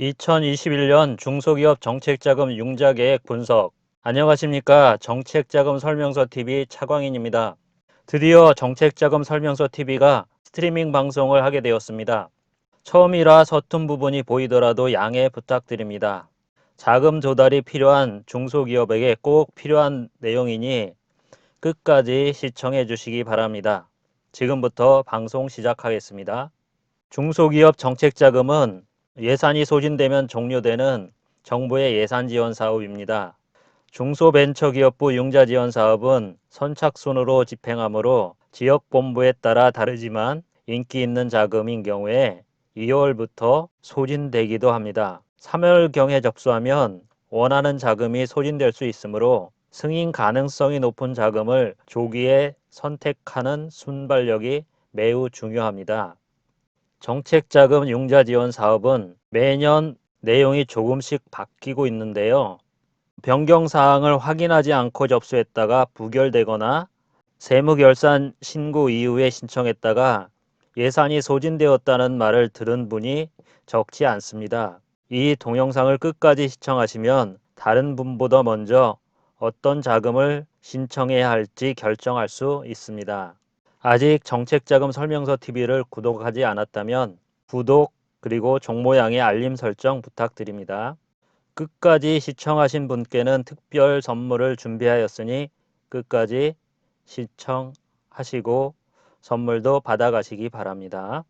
2021년 중소기업 정책자금 융자계획 분석. 안녕하십니까. 정책자금 설명서 TV 차광인입니다. 드디어 정책자금 설명서 TV가 스트리밍 방송을 하게 되었습니다. 처음이라 서툰 부분이 보이더라도 양해 부탁드립니다. 자금 조달이 필요한 중소기업에게 꼭 필요한 내용이니 끝까지 시청해 주시기 바랍니다. 지금부터 방송 시작하겠습니다. 중소기업 정책자금은 예산이 소진되면 종료되는 정부의 예산지원 사업입니다. 중소벤처기업부 융자지원 사업은 선착순으로 집행하므로 지역본부에 따라 다르지만 인기 있는 자금인 경우에 2월부터 소진되기도 합니다. 3월경에 접수하면 원하는 자금이 소진될 수 있으므로 승인 가능성이 높은 자금을 조기에 선택하는 순발력이 매우 중요합니다. 정책자금 융자지원 사업은 매년 내용이 조금씩 바뀌고 있는데요. 변경사항을 확인하지 않고 접수했다가 부결되거나 세무결산 신고 이후에 신청했다가 예산이 소진되었다는 말을 들은 분이 적지 않습니다. 이 동영상을 끝까지 시청하시면 다른 분보다 먼저 어떤 자금을 신청해야 할지 결정할 수 있습니다. 아직 정책자금 설명서 TV를 구독하지 않았다면 구독 그리고 종모양의 알림 설정 부탁드립니다. 끝까지 시청하신 분께는 특별 선물을 준비하였으니 끝까지 시청하시고 선물도 받아가시기 바랍니다.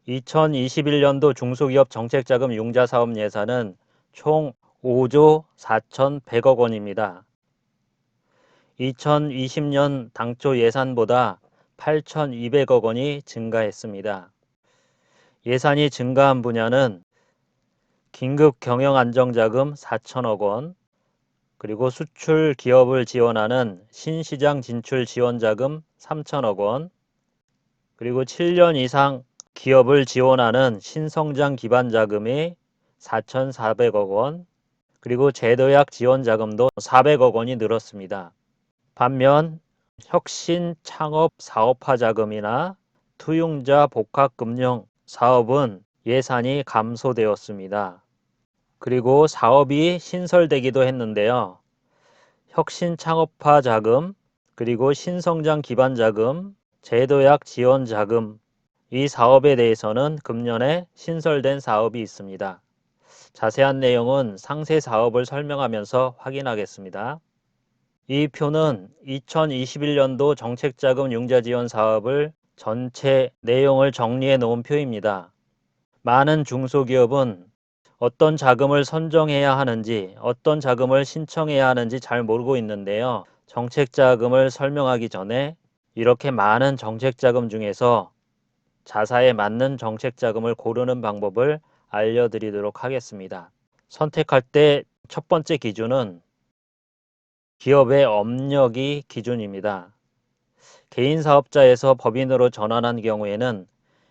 2021년도 중소기업 정책자금 융자사업 예산은 총 5조 4,100억 원입니다. 2020년 당초 예산보다 8,200억 원이 증가했습니다. 예산이 증가한 분야는 긴급 경영안정자금 4천억 원, 그리고 수출 기업을 지원하는 신시장 진출 지원자금 3천억 원, 그리고 7년 이상 기업을 지원하는 신성장 기반자금이 4,400억 원, 그리고 제도약 지원자금도 400억 원이 늘었습니다. 반면 혁신 창업 사업화 자금이나 투융자 복합금융 사업은 예산이 감소되었습니다. 그리고 사업이 신설되기도 했는데요. 혁신 창업화 자금, 그리고 신성장 기반 자금, 제도약 지원 자금, 이 사업에 대해서는 금년에 신설된 사업이 있습니다. 자세한 내용은 상세 사업을 설명하면서 확인하겠습니다. 이 표는 2021년도 정책자금 융자지원 사업을 전체 내용을 정리해 놓은 표입니다. 많은 중소기업은 어떤 자금을 선정해야 하는지, 어떤 자금을 신청해야 하는지 잘 모르고 있는데요. 정책자금을 설명하기 전에 이렇게 많은 정책자금 중에서 자사에 맞는 정책자금을 고르는 방법을 알려드리도록 하겠습니다. 선택할 때 첫 번째 기준은 기업의 업력이 기준입니다. 개인 사업자에서 법인으로 전환한 경우에는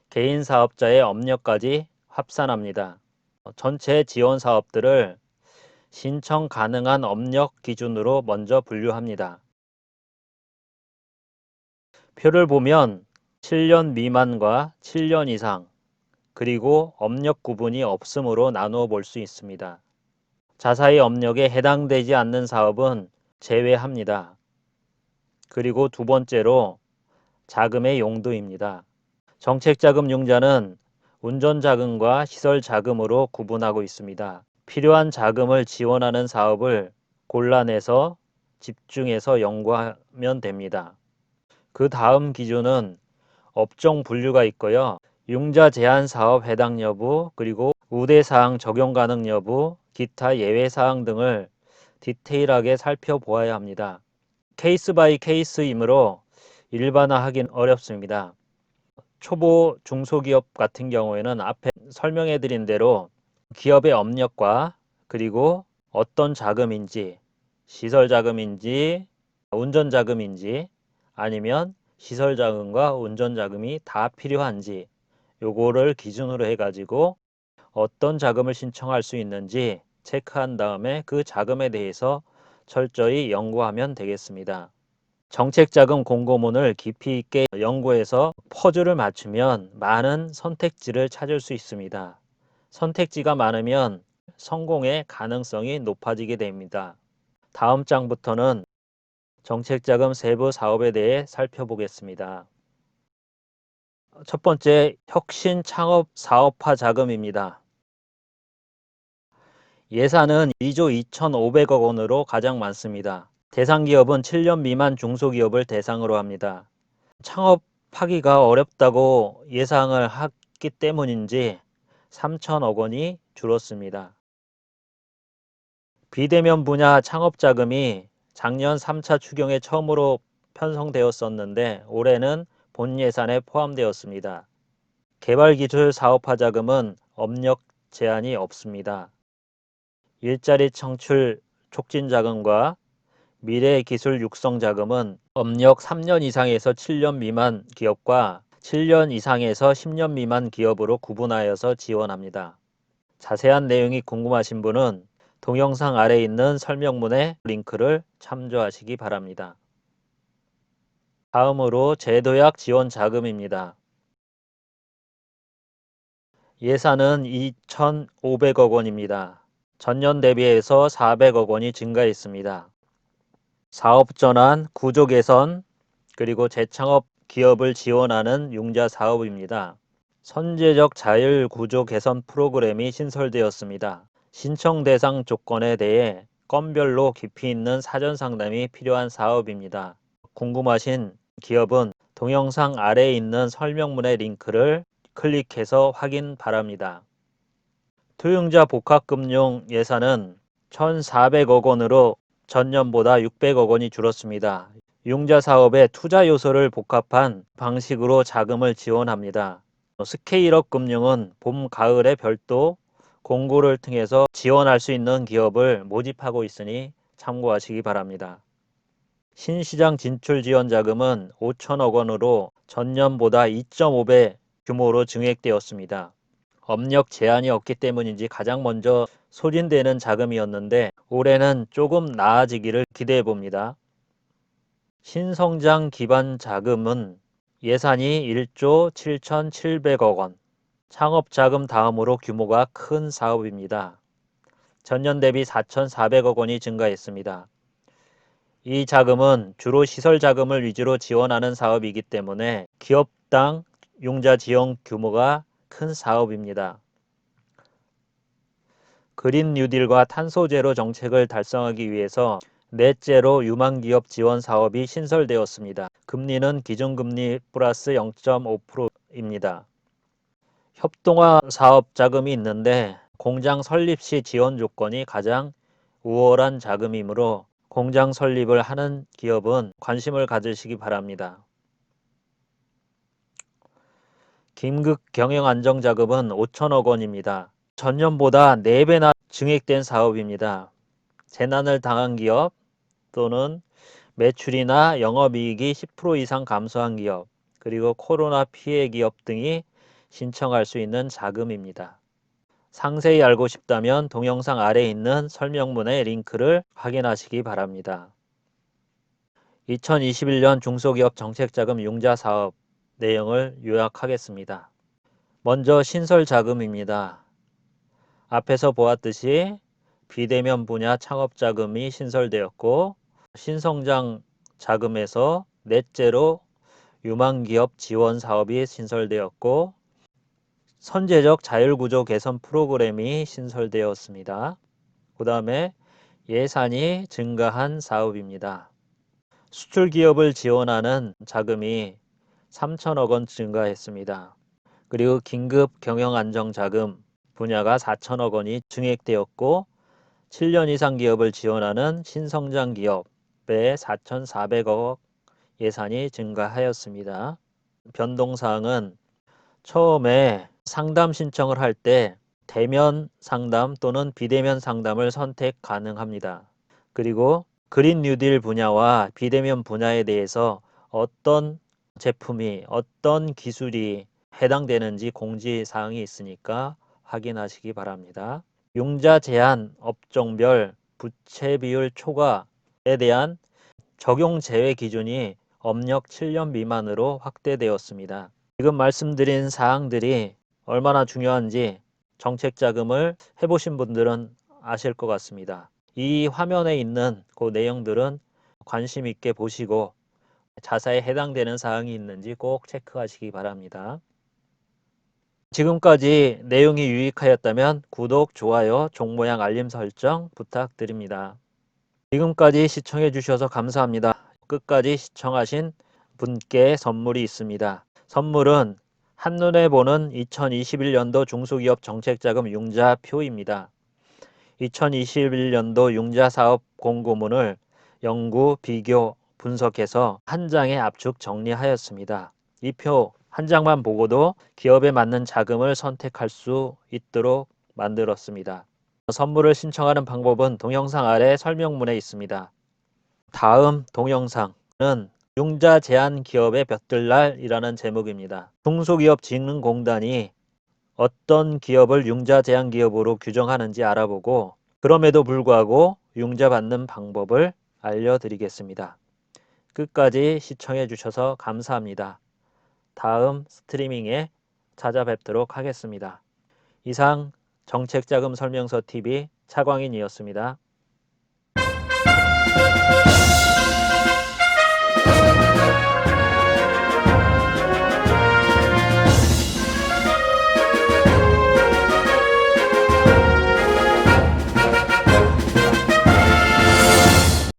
개인 사업자의 업력까지 합산합니다. 전체 지원 사업들을 신청 가능한 업력 기준으로 먼저 분류합니다. 표를 보면 7년 미만과 7년 이상, 그리고 업력 구분이 없으므로 나누어 볼 수 있습니다. 자사의 업력에 해당되지 않는 사업은 제외합니다. 그리고 두 번째로 자금의 용도입니다. 정책자금 융자는 운전자금과 시설자금으로 구분하고 있습니다. 필요한 자금을 지원하는 사업을 골라내서 집중해서 연구하면 됩니다. 그 다음 기준은 업종 분류가 있고요. 융자 제한 사업 해당 여부, 그리고 우대사항 적용 가능 여부, 기타 예외사항 등을 디테일하게 살펴보아야 합니다. 케이스 바이 케이스이므로 일반화하긴 어렵습니다. 초보 중소기업 같은 경우에는 앞에 설명해 드린 대로 기업의 업력과 그리고 어떤 자금인지, 시설 자금인지, 운전 자금인지, 아니면 시설 자금과 운전 자금이 다 필요한지 요거를 기준으로 해가지고 어떤 자금을 신청할 수 있는지 체크한 다음에 그 자금에 대해서 철저히 연구하면 되겠습니다. 정책자금 공고문을 깊이 있게 연구해서 퍼즐을 맞추면 많은 선택지를 찾을 수 있습니다. 선택지가 많으면 성공의 가능성이 높아지게 됩니다. 다음 장부터는 정책자금 세부 사업에 대해 살펴보겠습니다. 첫 번째, 혁신 창업 사업화 자금입니다. 예산은 2조 2,500억 원으로 가장 많습니다. 대상 기업은 7년 미만 중소기업을 대상으로 합니다. 창업하기가 어렵다고 예상을 했기 때문인지 3천억 원이 줄었습니다. 비대면 분야 창업자금이 작년 3차 추경에 처음으로 편성되었었는데 올해는 본 예산에 포함되었습니다. 개발기술 사업화 자금은 업력 제한이 없습니다. 일자리 창출 촉진 자금과 미래기술 육성 자금은 업력 3년 이상에서 7년 미만 기업과 7년 이상에서 10년 미만 기업으로 구분하여서 지원합니다. 자세한 내용이 궁금하신 분은 동영상 아래에 있는 설명문의 링크를 참조하시기 바랍니다. 다음으로 제도약 지원 자금입니다. 예산은 2,500억 원입니다. 전년 대비해서 400억 원이 증가했습니다. 사업 전환, 구조 개선, 그리고 재창업 기업을 지원하는 융자 사업입니다. 선제적 자율 구조 개선 프로그램이 신설되었습니다. 신청 대상 조건에 대해 건별로 깊이 있는 사전 상담이 필요한 사업입니다. 궁금하신 기업은 동영상 아래에 있는 설명문의 링크를 클릭해서 확인 바랍니다. 투융자 복합금융 예산은 1,400억 원으로 전년보다 600억 원이 줄었습니다. 융자 사업의 투자 요소를 복합한 방식으로 자금을 지원합니다. 스케일업 금융은 봄, 가을에 별도 공고를 통해서 지원할 수 있는 기업을 모집하고 있으니 참고하시기 바랍니다. 신시장 진출 지원 자금은 5천억 원으로 전년보다 2.5배 규모로 증액되었습니다. 업력 제한이 없기 때문인지 가장 먼저 소진되는 자금이었는데 올해는 조금 나아지기를 기대해 봅니다. 신성장 기반 자금은 예산이 1조 7,700억 원, 창업 자금 다음으로 규모가 큰 사업입니다. 전년 대비 4,400억 원이 증가했습니다. 이 자금은 주로 시설 자금을 위주로 지원하는 사업이기 때문에 기업당 융자 지원 규모가 큰 사업입니다. 그린 뉴딜과 탄소 제로 정책을 달성하기 위해서 넷제로 유망기업 지원 사업이 신설되었습니다. 금리는 기준금리 플러스 0.5%입니다. 협동화 사업 자금이 있는데 공장 설립 시 지원 조건이 가장 우월한 자금이므로 공장 설립을 하는 기업은 관심을 가지시기 바랍니다. 긴급 경영 안정 자금은 5천억 원입니다. 전년보다 4배나 증액된 사업입니다. 재난을 당한 기업 또는 매출이나 영업이익이 10% 이상 감소한 기업, 그리고 코로나 피해 기업 등이 신청할 수 있는 자금입니다. 상세히 알고 싶다면 동영상 아래에 있는 설명문의 링크를 확인하시기 바랍니다. 2021년 중소기업 정책자금 융자 사업 내용을 요약하겠습니다. 먼저 신설 자금입니다. 앞에서 보았듯이 비대면 분야 창업 자금이 신설되었고 신성장 자금에서 넷째로 유망기업 지원 사업이 신설되었고 선제적 자율구조 개선 프로그램이 신설되었습니다. 그 다음에 예산이 증가한 사업입니다. 수출 기업을 지원하는 자금이 3천억 원 증가했습니다. 그리고 긴급 경영 안정 자금 분야가 4천억 원이 증액되었고 7년 이상 기업을 지원하는 신성장 기업에 4,400억 예산이 증가하였습니다. 변동사항은 처음에 상담 신청을 할 때 대면 상담 또는 비대면 상담을 선택 가능합니다. 그리고 그린 뉴딜 분야와 비대면 분야에 대해서 어떤 제품이 어떤 기술이 해당되는지 공지사항이 있으니까 확인하시기 바랍니다. 융자 제한 업종별 부채 비율 초과에 대한 적용 제외 기준이 업력 7년 미만으로 확대되었습니다. 지금 말씀드린 사항들이 얼마나 중요한지 정책자금을 해보신 분들은 아실 것 같습니다. 이 화면에 있는 그 내용들은 관심 있게 보시고 자사에 해당되는 사항이 있는지 꼭 체크하시기 바랍니다. 지금까지 내용이 유익하였다면 구독, 좋아요, 종모양 알림 설정 부탁드립니다. 지금까지 시청해 주셔서 감사합니다. 끝까지 시청하신 분께 선물이 있습니다. 선물은 한눈에 보는 2021년도 중소기업 정책자금 융자표입니다. 2021년도 융자사업 공고문을 연구, 비교, 분석해서 한 장에 압축 정리하였습니다. 이 표 한 장만 보고도 기업에 맞는 자금을 선택할 수 있도록 만들었습니다. 선물을 신청하는 방법은 동영상 아래 설명문에 있습니다. 다음 동영상은 융자 제한 기업의 볕들날이라는 제목입니다. 중소기업진흥공단이 어떤 기업을 융자 제한 기업으로 규정하는지 알아보고 그럼에도 불구하고 융자 받는 방법을 알려드리겠습니다. 끝까지 시청해 주셔서 감사합니다. 다음 스트리밍에 찾아뵙도록 하겠습니다. 이상 정책자금 설명서 TV 차광인이었습니다.